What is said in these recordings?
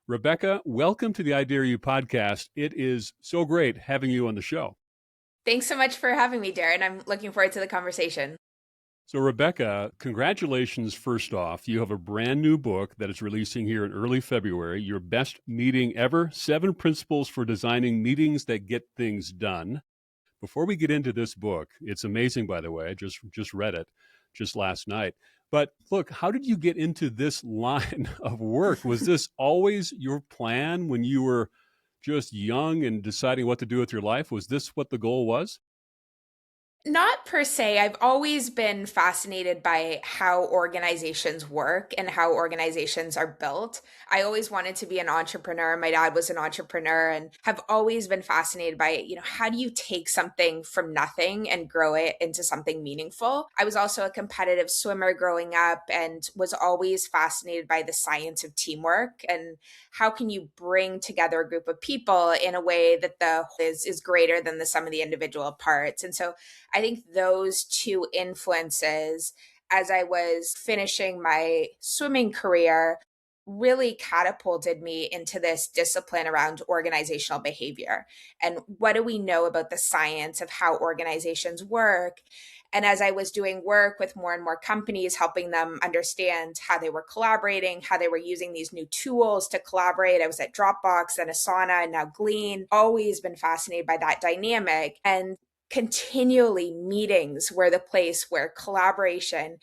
Rebecca, welcome to the I Dare You podcast. It is so great having you on the show. Thanks so much for having me, Darren. I'm looking forward to the conversation. So, Rebecca, congratulations first off. You have a brand new book that is releasing here in early February, Your Best Meeting Ever, 7 Principles for Designing Meetings That Get Things Done. Before we get into this book, it's amazing, by the way. I just read it just last night. But look, how did you get into this line of work? Was this always your plan when you were just young and deciding what to do with your life? Was this what the goal was? Not per se. I've always been fascinated by how organizations work and how organizations are built. I always wanted to be an entrepreneur. My dad was an entrepreneur and have always been fascinated by, how do you take something from nothing and grow it into something meaningful? I was also a competitive swimmer growing up and was always fascinated by the science of teamwork and how can you bring together a group of people in a way that the whole is greater than the sum of the individual parts. And so I think those two influences, as I was finishing my swimming career, really catapulted me into this discipline around organizational behavior. And what do we know about the science of how organizations work? And as I was doing work with more and more companies, helping them understand how they were collaborating, how they were using these new tools to collaborate, I was at Dropbox and Asana and now Glean, always been fascinated by that dynamic. And continually meetings were the place where collaboration,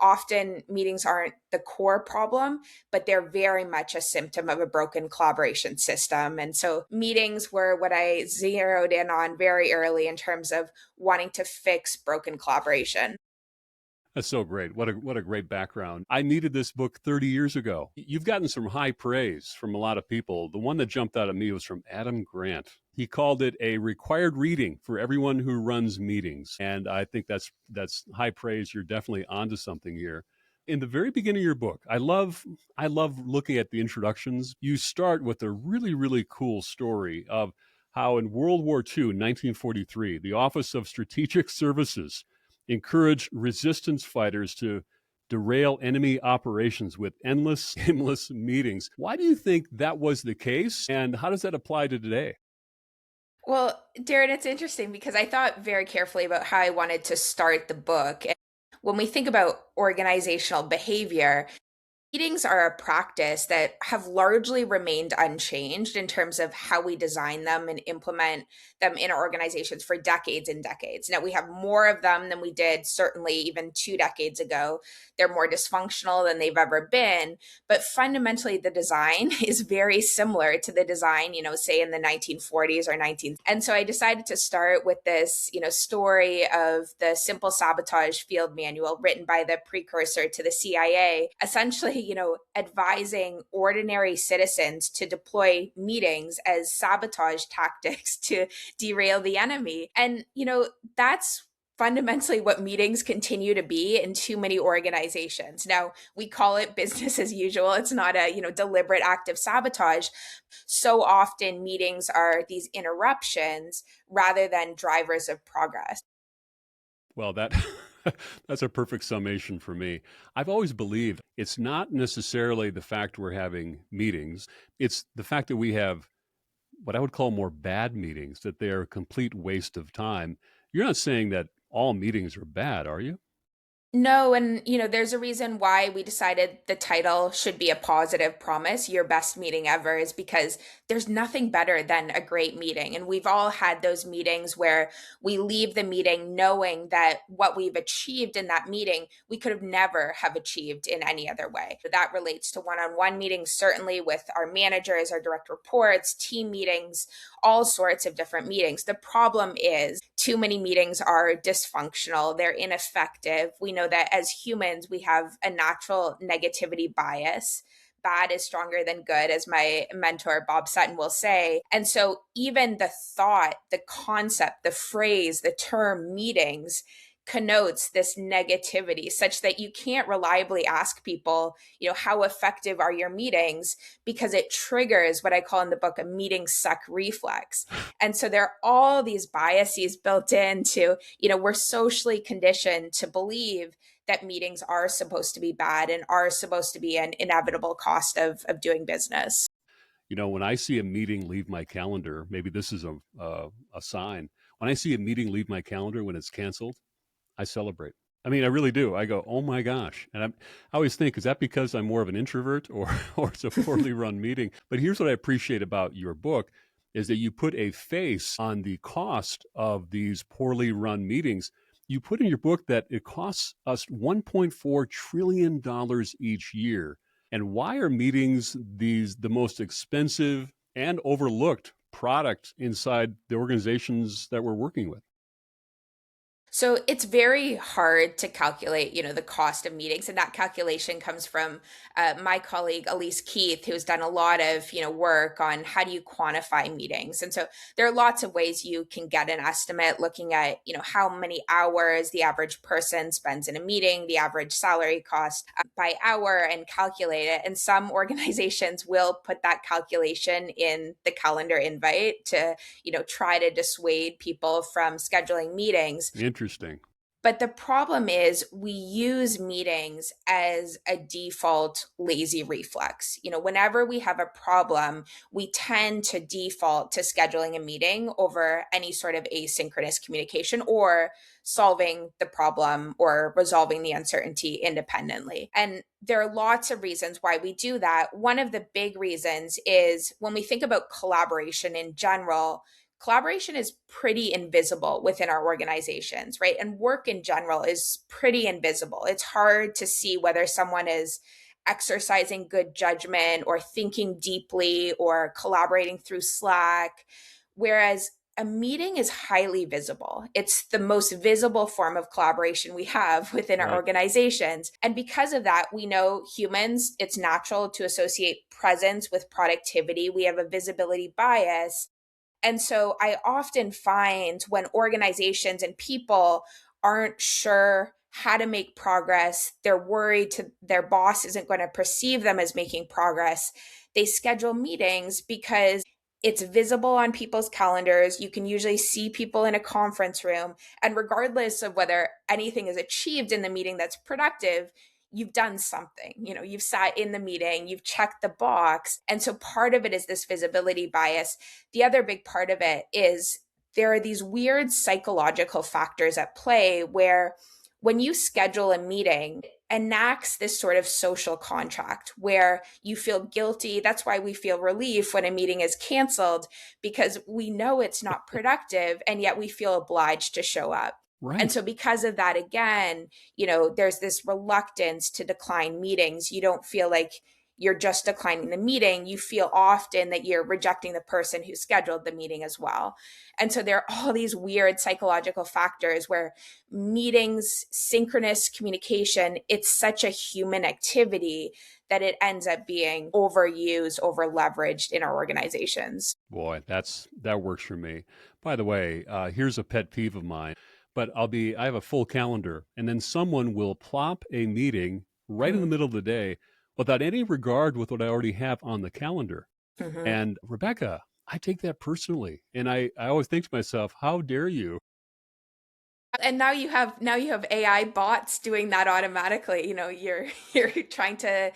often meetings aren't the core problem, but they're very much a symptom of a broken collaboration system. And so meetings were what I zeroed in on very early in terms of wanting to fix broken collaboration. That's so great. What a great background. I needed this book 30 years ago. You've gotten some high praise from a lot of people. The one that jumped out at me was from Adam Grant. He called it a required reading for everyone who runs meetings. And I think that's high praise. You're definitely onto something here. In the very beginning of your book, I love looking at the introductions. You start with a really cool story of how in World War II, 1943, the Office of Strategic Services encouraged resistance fighters to derail enemy operations with endless, aimless meetings. Why do you think that was the case? And how does that apply to today? Well, Darren, it's interesting because I thought very carefully about how I wanted to start the book. And when we think about organizational behavior, meetings are a practice that have largely remained unchanged in terms of how we design them and implement them in our organizations for decades and decades. Now, we have more of them than we did certainly even 2 decades ago. They're more dysfunctional than they've ever been. But fundamentally, the design is very similar to the design, say in the 1940s or 19th. And so I decided to start with this, story of the Simple Sabotage Field Manual written by the precursor to the CIA, essentially, advising ordinary citizens to deploy meetings as sabotage tactics to derail the enemy. And, that's fundamentally what meetings continue to be in too many organizations. Now, we call it business as usual. It's not a, deliberate act of sabotage. So often meetings are these interruptions rather than drivers of progress. Well, that that's a perfect summation for me. I've always believed it's not necessarily the fact we're having meetings, it's the fact that we have what I would call more bad meetings, that they're a complete waste of time. You're not saying that all meetings are bad, are you? No, and there's a reason why we decided the title should be a positive promise. Your best meeting ever is because there's nothing better than a great meeting. And we've all had those meetings where we leave the meeting knowing that what we've achieved in that meeting, we could have never have achieved in any other way. That relates to one-on-one meetings, certainly with our managers, our direct reports, team meetings, all sorts of different meetings. The problem is too many meetings are dysfunctional, they're ineffective. We know that as humans, we have a natural negativity bias. Bad is stronger than good, as my mentor, Bob Sutton, will say. And so, even the thought, the concept, the phrase, the term meetings connotes this negativity such that you can't reliably ask people, how effective are your meetings because it triggers what I call in the book a meeting suck reflex. And so there are all these biases built into, we're socially conditioned to believe that meetings are supposed to be bad and are supposed to be an inevitable cost of doing business. When I see a meeting leave my calendar, maybe this is a sign. When I see a meeting leave my calendar when it's canceled, I celebrate. I mean, I really do. I go, oh my gosh. And I always think, is that because I'm more of an introvert or it's a poorly run meeting? But here's what I appreciate about your book is that you put a face on the cost of these poorly run meetings. You put in your book that it costs us $1.4 trillion each year. And why are meetings the most expensive and overlooked product inside the organizations that we're working with? So it's very hard to calculate, the cost of meetings, and that calculation comes from my colleague Elise Keith, who's done a lot of, work on how do you quantify meetings. And so there are lots of ways you can get an estimate, looking at, how many hours the average person spends in a meeting, the average salary cost by hour, and calculate it. And some organizations will put that calculation in the calendar invite to, try to dissuade people from scheduling meetings. Interesting. But the problem is we use meetings as a default lazy reflex. Whenever we have a problem, we tend to default to scheduling a meeting over any sort of asynchronous communication or solving the problem or resolving the uncertainty independently. And there are lots of reasons why we do that. One of the big reasons is when we think about collaboration in general, collaboration is pretty invisible within our organizations, right? And work in general is pretty invisible. It's hard to see whether someone is exercising good judgment or thinking deeply or collaborating through Slack. Whereas a meeting is highly visible. It's the most visible form of collaboration we have within our Right. organizations. And because of that, we know humans, it's natural to associate presence with productivity. We have a visibility bias. And so I often find when organizations and people aren't sure how to make progress, they're worried their boss isn't going to perceive them as making progress, they schedule meetings because it's visible on people's calendars. You can usually see people in a conference room. And regardless of whether anything is achieved in the meeting that's productive, you've done something. You've sat in the meeting, you've checked the box. And so part of it is this visibility bias. The other big part of it is there are these weird psychological factors at play where when you schedule a meeting, it enacts this sort of social contract where you feel guilty. That's why we feel relief when a meeting is canceled, because we know it's not productive and yet we feel obliged to show up. And Right. so because of that, again, there's this reluctance to decline meetings. You don't feel like you're just declining the meeting. You feel often that you're rejecting the person who scheduled the meeting as well. And so there are all these weird psychological factors where meetings, synchronous communication, it's such a human activity that it ends up being overused, over leveraged in our organizations. Boy, that works for me. By the way, here's a pet peeve of mine. But I have a full calendar, and then someone will plop a meeting right in the Mm-hmm. middle of the day without any regard with what I already have on the calendar. Mm-hmm. And Rebecca, I take that personally. And I always think to myself, how dare you? And now you have AI bots doing that automatically. You're trying to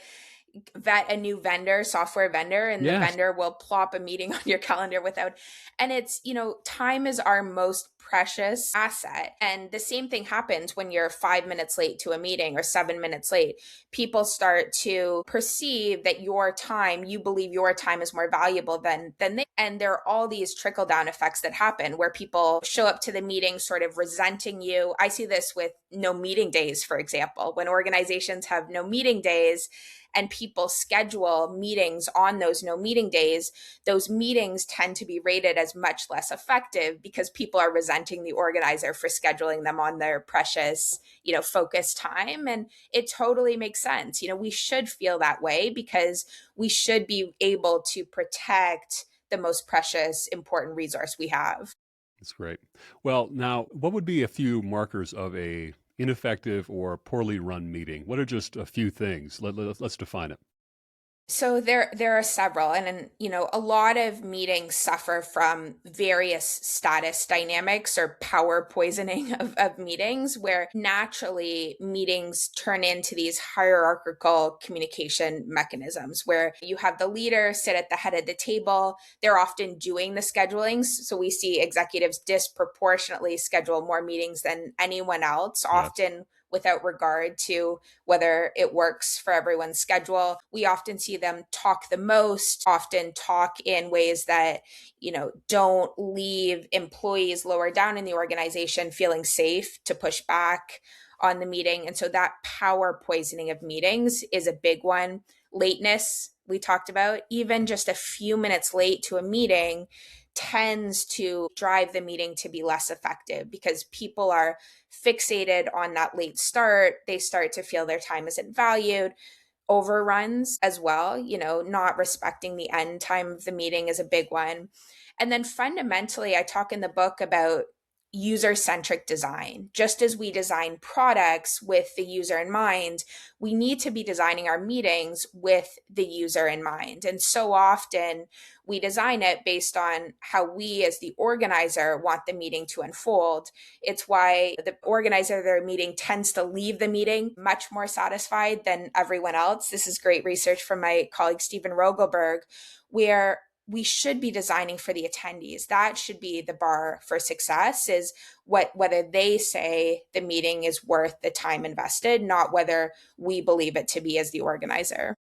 vet a new vendor, software vendor, and the Yes, vendor will plop a meeting on your calendar without. And it's, time is our most precious asset. And the same thing happens when you're 5 minutes late to a meeting or 7 minutes late. People start to perceive that you believe your time is more valuable than they. And there are all these trickle down effects that happen where people show up to the meeting sort of resenting you. I see this with no meeting days, for example. When organizations have no meeting days, and people schedule meetings on those no meeting days, those meetings tend to be rated as much less effective because people are resenting the organizer for scheduling them on their precious, focused time. And it totally makes sense. We should feel that way because we should be able to protect the most precious, important resource we have. that's great. Well, now, what would be a few markers of a ineffective or poorly run meeting? What are just a few things? Let's define it. So there are several, and a lot of meetings suffer from various status dynamics or power poisoning of meetings, where naturally meetings turn into these hierarchical communication mechanisms where you have the leader sit at the head of the table. They're often doing the scheduling, so we see executives disproportionately schedule more meetings than anyone else, Yes. often without regard to whether it works for everyone's schedule. We often see them talk the most, often talk in ways that, don't leave employees lower down in the organization feeling safe to push back on the meeting. And so that power poisoning of meetings is a big one. Lateness, we talked about, even just a few minutes late to a meeting tends to drive the meeting to be less effective because people are fixated on that late start. They start to feel their time isn't valued. Overruns as well, not respecting the end time of the meeting is a big one. And then fundamentally, I talk in the book about user centric design. Just as we design products with the user in mind, we need to be designing our meetings with the user in mind. And so often we design it based on how we, as the organizer, want the meeting to unfold. It's why the organizer of their meeting tends to leave the meeting much more satisfied than everyone else. This is great research from my colleague Stephen Rogelberg, where we should be designing for the attendees. That should be the bar for success, is whether they say the meeting is worth the time invested, not whether we believe it to be as the organizer.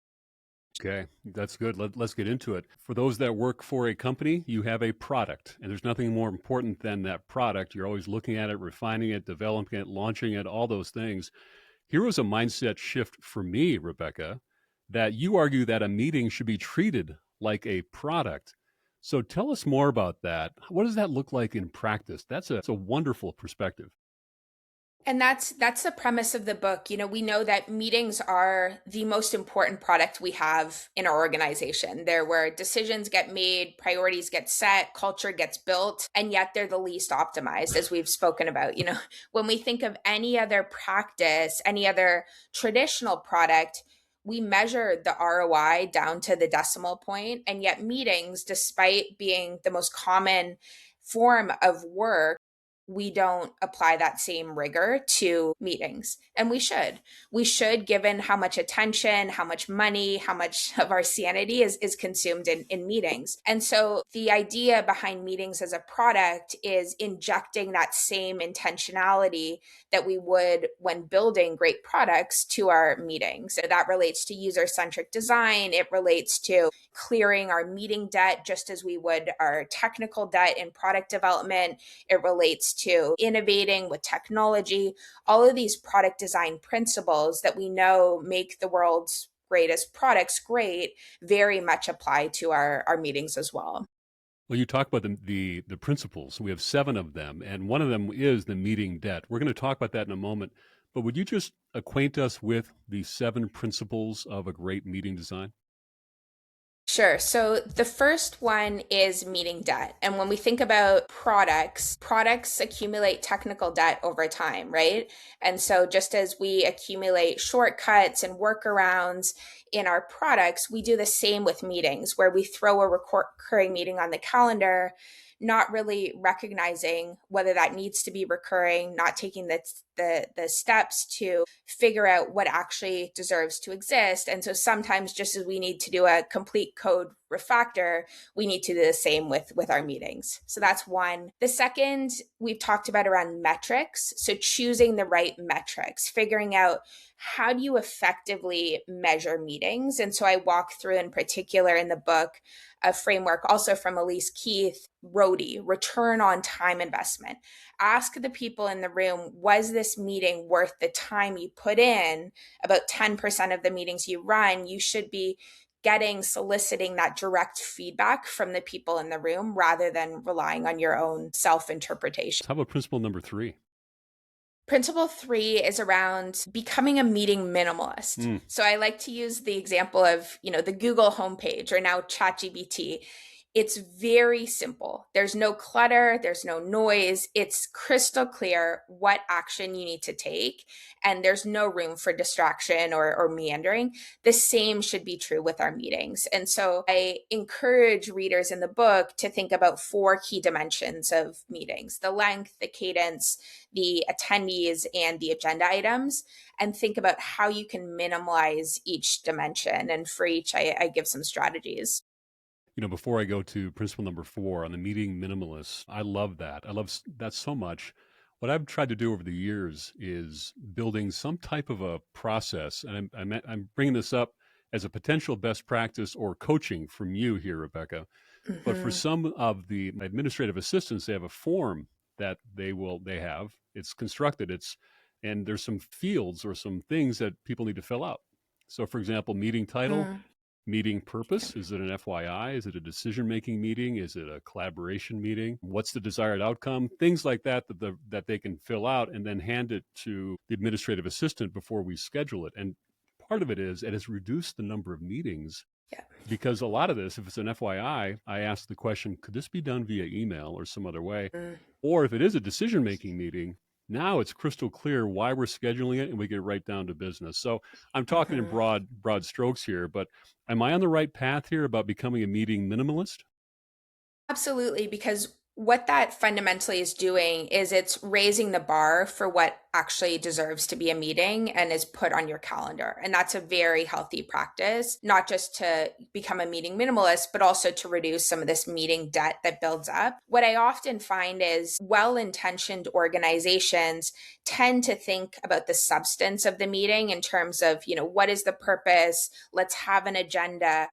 Okay, that's good. Let's get into it. For those that work for a company, you have a product, and there's nothing more important than that product. You're always looking at it, refining it, developing it, launching it, all those things. Here was a mindset shift for me, Rebecca, that you argue that a meeting should be treated like a product. So tell us more about that. What does that look like in practice? That's a wonderful perspective. And that's the premise of the book. We know that meetings are the most important product we have in our organization. They're where decisions get made, priorities get set, culture gets built, and yet they're the least optimized, as we've spoken about. When we think of any other practice, any other traditional product, we measure the ROI down to the decimal point, and yet meetings, despite being the most common form of work, we don't apply that same rigor to meetings. And we should. We should, given how much attention, how much money, how much of our sanity is consumed in meetings. And so the idea behind meetings as a product is injecting that same intentionality that we would when building great products to our meetings. So that relates to user centric design. It relates to clearing our meeting debt just as we would our technical debt in product development. It relates to innovating with technology. All of these product design principles that we know make the world's greatest products great very much apply to our meetings as well. Well, you talk about the principles. We have 7 of them, and one of them is the meeting debt. We're going to talk about that in a moment, but would you just acquaint us with the 7 principles of a great meeting design? Sure. So the first one is meeting debt. And when we think about products accumulate technical debt over time, right? And so just as we accumulate shortcuts and workarounds in our products, we do the same with meetings, where we throw a recurring meeting on the calendar, not really recognizing whether that needs to be recurring, not taking the steps to figure out what actually deserves to exist. And so sometimes, just as we need to do a complete code refactor, we need to do the same with our meetings. So that's one. The second we've talked about around metrics. So choosing the right metrics, figuring out how do you effectively measure meetings. And so I walk through in particular in the book a framework also from Elise Keith, RODI, return on time investment. Ask the people in the room, was this meeting worth the time you put in? About 10% of the meetings you run, you should be soliciting that direct feedback from the people in the room rather than relying on your own self-interpretation. How about principle number 3? Principle 3 is around becoming a meeting minimalist. So I like to use the example of, the Google homepage or now ChatGPT. It's very simple. There's no clutter, there's no noise. It's crystal clear what action you need to take, and there's no room for distraction or meandering. The same should be true with our meetings. And so I encourage readers in the book to think about four key dimensions of meetings: the length, the cadence, the attendees, and the agenda items, and think about how you can minimize each dimension. And for each, I give some strategies. Before I go to principle number 4 on the meeting minimalist, I love that. I love that so much. What I've tried to do over the years is building some type of a process, and I'm bringing this up as a potential best practice or coaching from you here, Rebecca. But for Mm-hmm. some of the administrative assistants, they have a form that they have. It's constructed. And there's some fields or some things that people need to fill out. So, for example, meeting title, Mm, meeting yeah. purpose. Is it an FYI? Is it a decision-making meeting? Is it a collaboration meeting? What's the desired outcome? Things like that they can fill out and then hand it to the administrative assistant before we schedule it. And part of it is it has reduced the number of meetings Yeah. because a lot of this, if it's an FYI, I ask the question, could this be done via email or some other way? Mm, Or if it is a decision making meeting, now it's crystal clear why we're scheduling it and we get right down to business. So I'm talking in mhm. broad strokes here, but am I on the right path here about becoming a meeting minimalist? Absolutely, because what that fundamentally is doing is it's raising the bar for what actually deserves to be a meeting and is put on your calendar. And that's a very healthy practice, not just to become a meeting minimalist, but also to reduce some of this meeting debt that builds up. What I often find is well intentioned organizations tend to think about the substance of the meeting in terms of, what is the purpose? Let's have an agenda.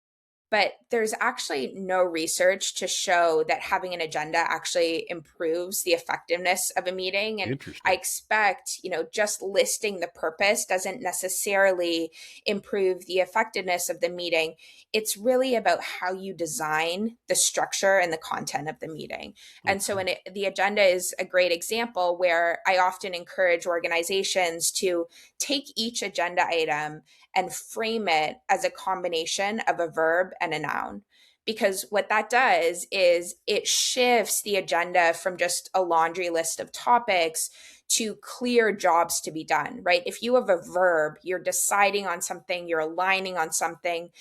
But there's actually no research to show that having an agenda actually improves the effectiveness of a meeting. And I Interesting. expect, just listing the purpose doesn't necessarily improve the effectiveness of the meeting. It's really about how you design the structure and the content of the meeting. And so Okay. the agenda is a great example where I often encourage organizations to take each agenda item and frame it as a combination of a verb and a noun. Because what that does is it shifts the agenda from just a laundry list of topics to clear jobs to be done, right? If you have a verb, you're deciding on something, you're aligning on something,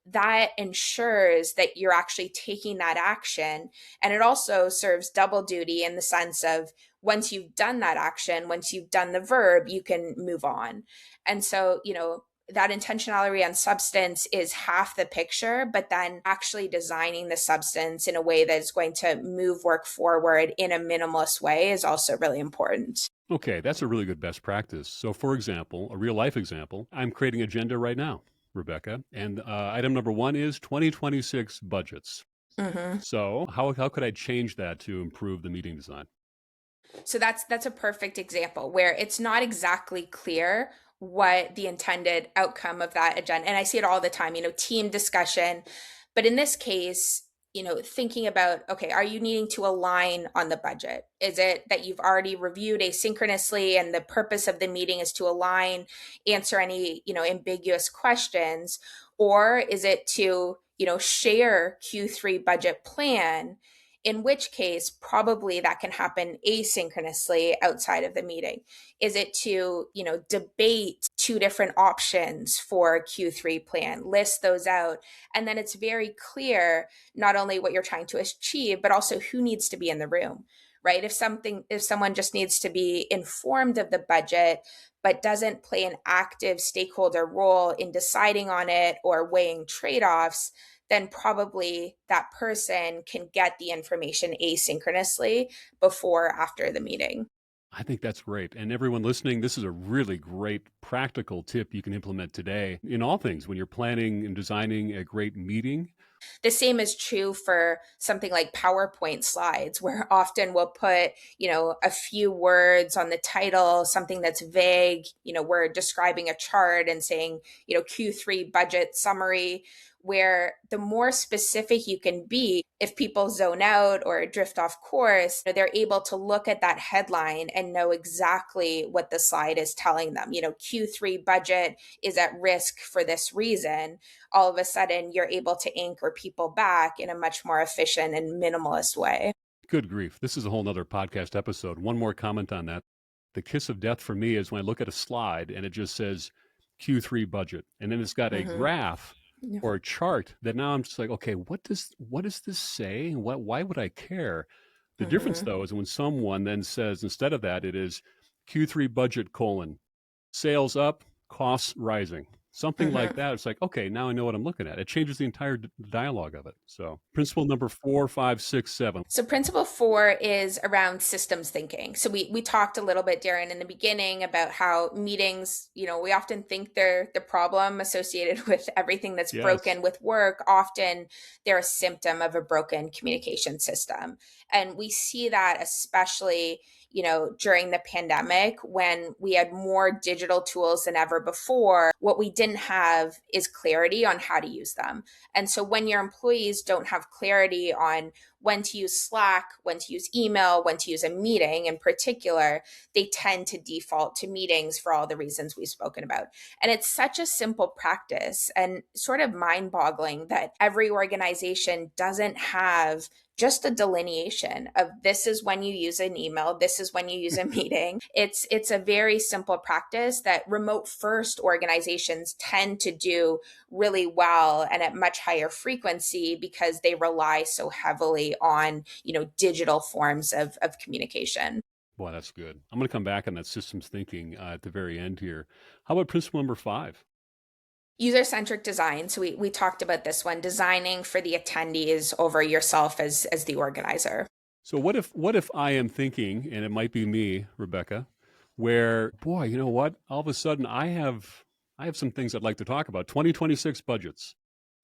that ensures that you're actually taking that action. And it also serves double duty in the sense of once you've done that action, once you've done the verb, you can move on. And so, that intentionality on substance is half the picture, but then actually designing the substance in a way that is going to move work forward in a minimalist way is also really important. Okay, that's a really good best practice. So, for example, a real life example, I'm creating agenda right now, Rebecca, and item number 1 is 2026 budgets. Mm-hmm. So, how could I change that to improve the meeting design? So that's a perfect example where it's not exactly clear what the intended outcome of that agenda. And I see it all the time, team discussion. But in this case, thinking about, okay, are you needing to align on the budget? Is it that you've already reviewed asynchronously and the purpose of the meeting is to align, answer any, ambiguous questions? Or is it to, share Q3 budget plan, in which case probably that can happen asynchronously outside of the meeting? Is it to debate two different options for Q3 plan, list those out, and then it's very clear not only what you're trying to achieve but also who needs to be in the room, right? If someone just needs to be informed of the budget but doesn't play an active stakeholder role in deciding on it or weighing trade-offs, then probably that person can get the information asynchronously before or after the meeting. I think that's great. And everyone listening, this is a really great practical tip you can implement today in all things when you're planning and designing a great meeting. The same is true for something like PowerPoint slides, where often we'll put, a few words on the title, something that's vague. We're describing a chart and saying, Q3 budget summary. where the more specific you can be, if people zone out or drift off course, they're able to look at that headline and know exactly what the slide is telling them. Q3 budget is at risk for this reason. All of a sudden, you're able to anchor people back in a much more efficient and minimalist way. Good grief. This is a whole nother podcast episode. One more comment on that. The kiss of death for me is when I look at a slide and it just says Q3 budget, and then it's got a Mm-hmm. graph Yeah. or a chart that now I'm just like, okay, what does this say? Why would I care? The difference Mm-hmm. though is when someone then says instead of that, it is Q3 budget colon sales up, costs rising. Something like Mm-hmm. that. It's like, okay, now I know what I'm looking at. It changes the entire dialogue of it. So, principle number 4, 5, 6, 7. So principle 4 is around systems thinking. So we talked a little bit, Darren, in the beginning about how meetings, we often think they're the problem associated with everything that's Yes. broken with work. Often they're a symptom of a broken communication system. And we see that especially during the pandemic when we had more digital tools than ever before. What we didn't have is clarity on how to use them. And so when your employees don't have clarity on when to use Slack, when to use email, when to use a meeting in particular, they tend to default to meetings for all the reasons we've spoken about. And it's such a simple practice and sort of mind boggling that every organization doesn't have just a delineation of this is when you use an email, this is when you use a meeting. It's a very simple practice that remote first organizations tend to do really well and at much higher frequency because they rely so heavily on digital forms of communication. Boy, that's good. I'm going to come back on that systems thinking at the very end here. How about principle number 5? User-centric design. So we talked about this one, designing for the attendees over yourself as the organizer. So what if I am thinking, and it might be me, Rebecca, where boy, you know what? All of a sudden I have some things I'd like to talk about. 2026 budgets.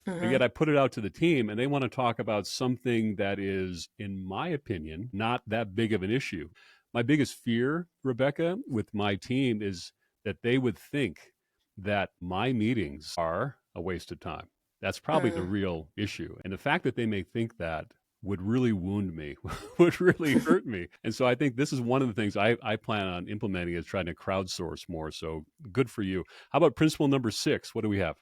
But Mm-hmm. yet I put it out to the team and they want to talk about something that is, in my opinion, not that big of an issue. My biggest fear, Rebecca, with my team is that they would think that my meetings are a waste of time. That's probably the real issue. And the fact that they may think that would really wound me, would really hurt me. And so I think this is one of the things I plan on implementing is trying to crowdsource more. So good for you. How about principle number 6? What do we have?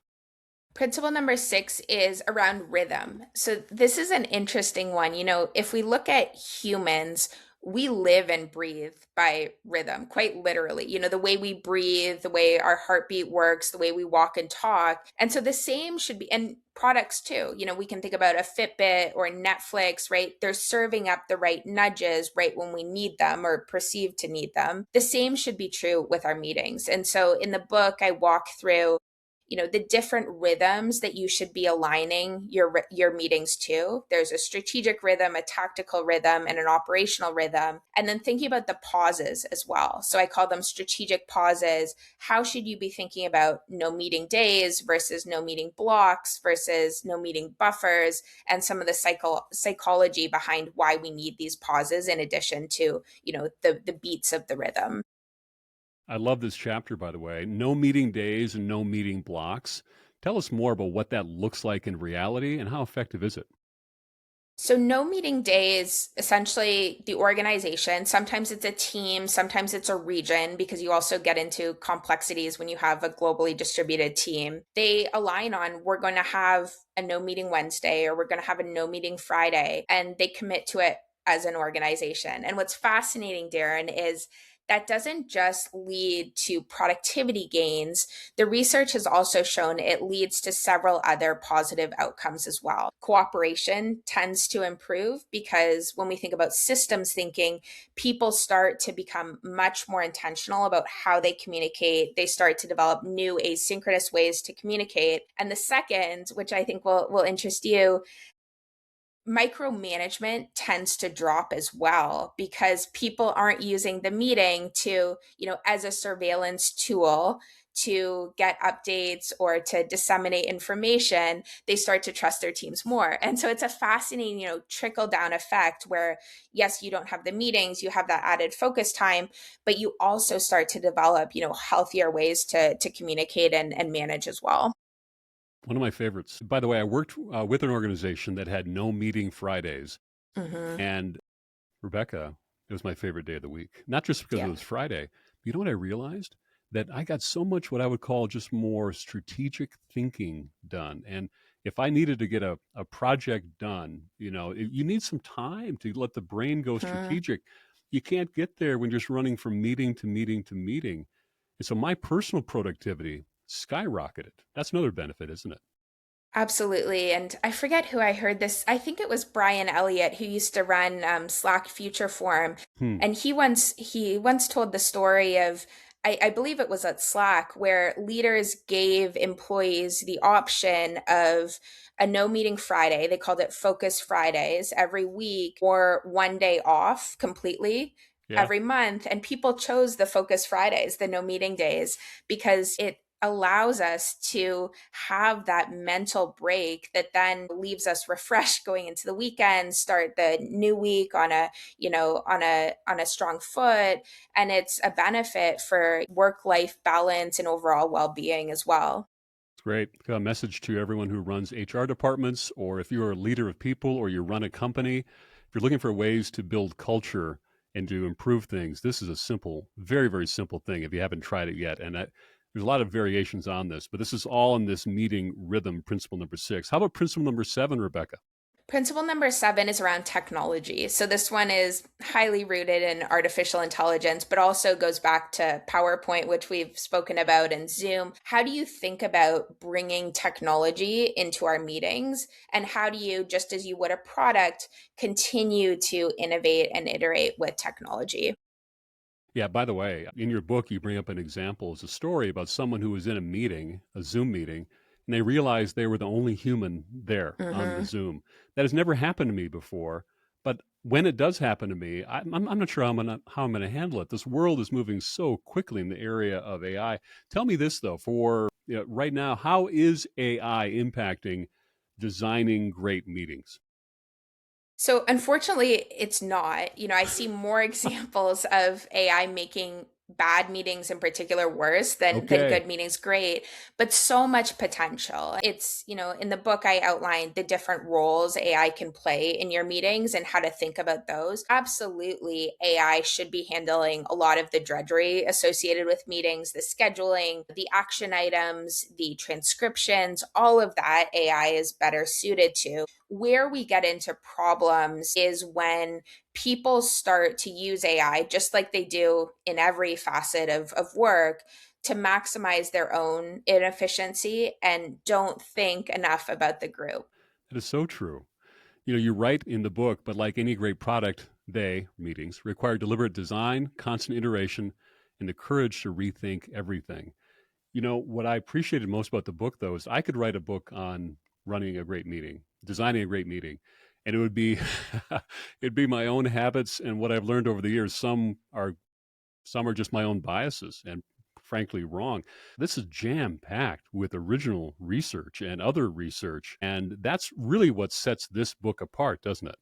Principle number 6 is around rhythm. So, this is an interesting one. If we look at humans, we live and breathe by rhythm, quite literally. The way we breathe, the way our heartbeat works, the way we walk and talk. And so, the same should be, and products too. We can think about a Fitbit or Netflix, right? They're serving up the right nudges right when we need them or perceive to need them. The same should be true with our meetings. And so, in the book, I walk through the different rhythms that you should be aligning your meetings to. There's a strategic rhythm, a tactical rhythm, and an operational rhythm. And then thinking about the pauses as well. So I call them strategic pauses. How should you be thinking about no meeting days versus no meeting blocks versus no meeting buffers, and some of the psychology behind why we need these pauses in addition to, the beats of the rhythm. I love this chapter, by the way. No meeting days and no meeting blocks. Tell us more about what that looks like in reality and how effective is it? So, no meeting days, essentially the organization, sometimes it's a team, sometimes it's a region, because you also get into complexities when you have a globally distributed team. They align on we're going to have a no meeting Wednesday or we're going to have a no meeting Friday, and they commit to it as an organization. And what's fascinating, Darren, is that doesn't just lead to productivity gains. The research has also shown it leads to several other positive outcomes as well. Cooperation tends to improve because when we think about systems thinking, people start to become much more intentional about how they communicate. They start to develop new asynchronous ways to communicate. And the second, which I think will interest you, micromanagement tends to drop as well because people aren't using the meeting to, as a surveillance tool to get updates or to disseminate information. They start to trust their teams more. And so it's a fascinating, trickle down effect where, yes, you don't have the meetings, you have that added focus time, but you also start to develop, healthier ways to communicate and manage as well. One of my favorites. By the way, I worked with an organization that had no meeting Fridays. Hmm. And Rebecca, it was my favorite day of the week. Not just because it Yeah. was Friday. But you know what I realized? That I got so much what I would call just more strategic thinking done. And if I needed to get a project done, you need some time to let the brain go Mhm. strategic. You can't get there when you're just running from meeting to meeting to meeting. And so my personal productivity skyrocketed. That's another benefit, isn't it? Absolutely. And I forget who I heard this. I think it was Brian Elliott who used to run Slack Future Forum. Hmm. And he once told the story of I believe it was at Slack where leaders gave employees the option of a no meeting Friday. They called it Focus Fridays every week or one day off completely Yeah. every month. And people chose the Focus Fridays, the no meeting days, because it allows us to have that mental break that then leaves us refreshed going into the weekend, start the new week on a strong foot, and it's a benefit for work life balance and overall well-being as well. It's great. A message to everyone who runs HR departments, or if you're a leader of people or you run a company, if you're looking for ways to build culture and to improve things, this is a simple, very, very simple thing if you haven't tried it yet. And there's a lot of variations on this, but this is all in this meeting rhythm, principle number 6. How about principle number 7, Rebecca? Principle number 7 is around technology. So this one is highly rooted in artificial intelligence, but also goes back to PowerPoint, which we've spoken about, and Zoom. How do you think about bringing technology into our meetings? And how do you, just as you would a product, continue to innovate and iterate with technology? Yeah, by the way, in your book, you bring up an example. It's a story about someone who was in a meeting, a Zoom meeting, and they realized they were the only human there on the Mm-hmm. Zoom. That has never happened to me before. But when it does happen to me, I'm not sure how I'm gonna handle it. This world is moving so quickly in the area of AI. Tell me this though, for right now, how is AI impacting designing great meetings? So unfortunately, it's not. I see more examples of AI making bad meetings in particular worse than Okay. good meetings great, but so much potential. In the book I outlined the different roles AI can play in your meetings and how to think about those. Absolutely, AI should be handling a lot of the drudgery associated with meetings, the scheduling, the action items, the transcriptions, all of that AI is better suited to. Where we get into problems is when people start to use AI, just like they do in every facet of work, to maximize their own inefficiency and don't think enough about the group. That is so true. You write in the book, but like any great product, meetings, require deliberate design, constant iteration, and the courage to rethink everything. What I appreciated most about the book, though, is I could write a book on running a great meeting, designing a great meeting, and it would be it'd be my own habits and what I've learned over the years. Some are just my own biases and frankly wrong. This is jam packed with original research and other research. And that's really what sets this book apart, doesn't it?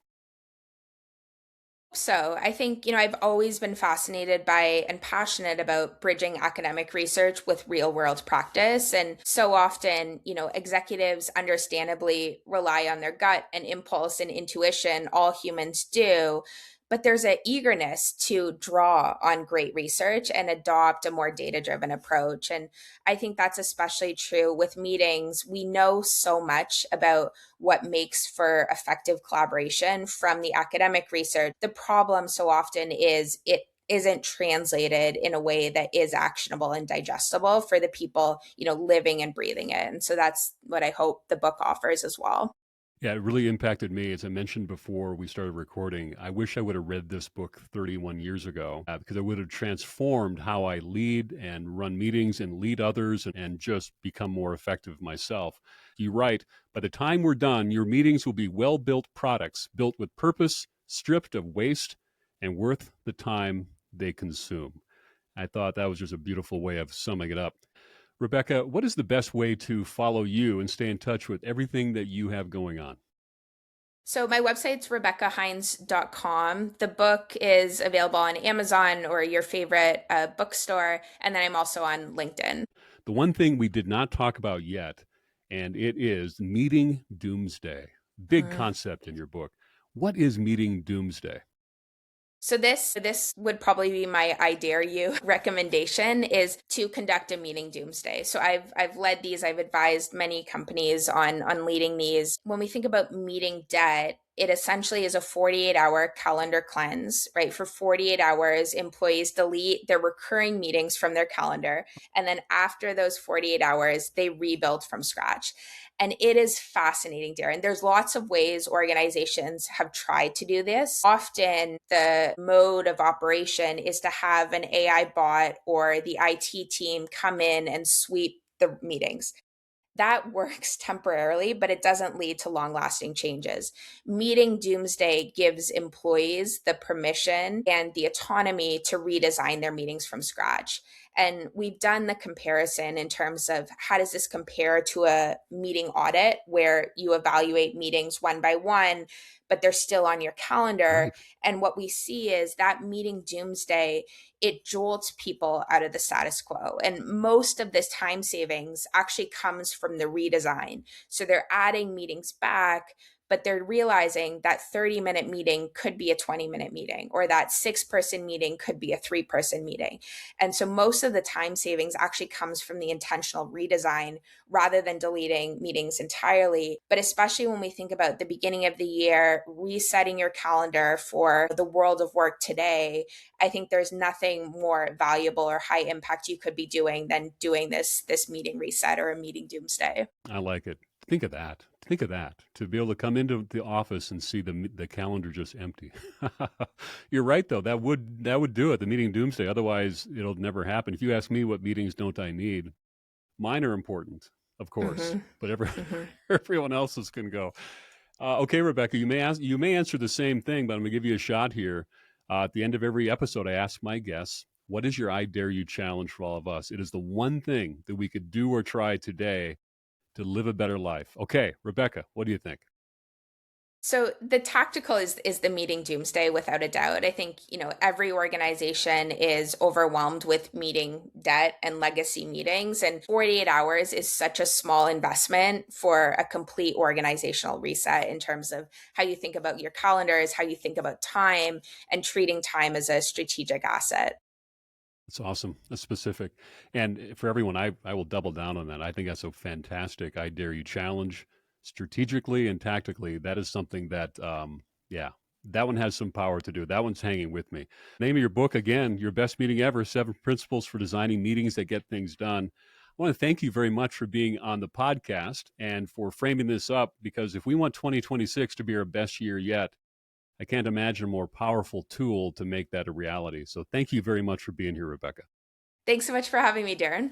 So, I think, I've always been fascinated by and passionate about bridging academic research with real world practice. And so often, executives understandably rely on their gut and impulse and intuition. All humans do. But there's an eagerness to draw on great research and adopt a more data driven approach. And I think that's especially true with meetings. We know so much about what makes for effective collaboration from the academic research. The problem so often is it isn't translated in a way that is actionable and digestible for the people, living and breathing it. And so that's what I hope the book offers as well. Yeah, it really impacted me. As I mentioned before we started recording, I wish I would have read this book 31 years ago because it would have transformed how I lead and run meetings and lead others and just become more effective myself. You write, by the time we're done, your meetings will be well built products, built with purpose, stripped of waste, and worth the time they consume. I thought that was just a beautiful way of summing it up. Rebecca, what is the best way to follow you and stay in touch with everything that you have going on? So my website's rebeccahinds.com. The book is available on Amazon or your favorite bookstore. And then I'm also on LinkedIn. The one thing we did not talk about yet, and it is Meeting Doomsday. Big concept in your book. What is Meeting Doomsday? So this would probably be my I dare you recommendation is to conduct a meeting doomsday. So I've led these, I've advised many companies on leading these. When we think about meeting debt, it essentially is a 48-hour calendar cleanse, right? For 48 hours, employees delete their recurring meetings from their calendar. And then after those 48 hours, they rebuild from scratch. And it is fascinating, Darren. There's lots of ways organizations have tried to do this. Often the mode of operation is to have an AI bot or the IT team come in and sweep the meetings. That works temporarily, but it doesn't lead to long lasting changes. Meeting Doomsday gives employees the permission and the autonomy to redesign their meetings from scratch. And we've done the comparison in terms of how does this compare to a meeting audit where you evaluate meetings one by one, but they're still on your calendar. Right. And what we see is that meeting doomsday, it jolts people out of the status quo. And most of this time savings actually comes from the redesign. So they're adding meetings back, but they're realizing that 30-minute meeting could be a 20-minute meeting, or that 6-person meeting could be a 3-person meeting. And so most of the time savings actually comes from the intentional redesign rather than deleting meetings entirely. But especially when we think about the beginning of the year, resetting your calendar for the world of work today, I think there's nothing more valuable or high impact you could be doing than doing this meeting reset or a meeting doomsday. I like it. Think of that. Think of that. To be able to come into the office and see the calendar just empty. You're right though. That would do it. The meeting doomsday. Otherwise, it'll never happen. If you ask me what meetings don't I need, mine are important, of course, Mm-hmm. but Mm-hmm. everyone else's can go. Okay, Rebecca, you may answer the same thing, but I'm going to give you a shot here. At the end of every episode, I ask my guests, "What is your I dare you challenge for all of us?" It is the one thing that we could do or try today to live a better life. Okay, Rebecca, what do you think? So the tactical is the meeting doomsday without a doubt. I think, every organization is overwhelmed with meeting debt and legacy meetings, and 48 hours is such a small investment for a complete organizational reset in terms of how you think about your calendars, how you think about time, and treating time as a strategic asset. That's awesome. That's specific. And for everyone, I will double down on that. I think that's a fantastic I dare you challenge strategically and tactically. That is something that, yeah, that one has some power to do. That one's hanging with me. Name of your book again, Your Best Meeting Ever, 7 Principles for Designing Meetings That Get Things Done. I want to thank you very much for being on the podcast and for framing this up, because if we want 2026 to be our best year yet, I can't imagine a more powerful tool to make that a reality. So thank you very much for being here, Rebecca. Thanks so much for having me, Darren.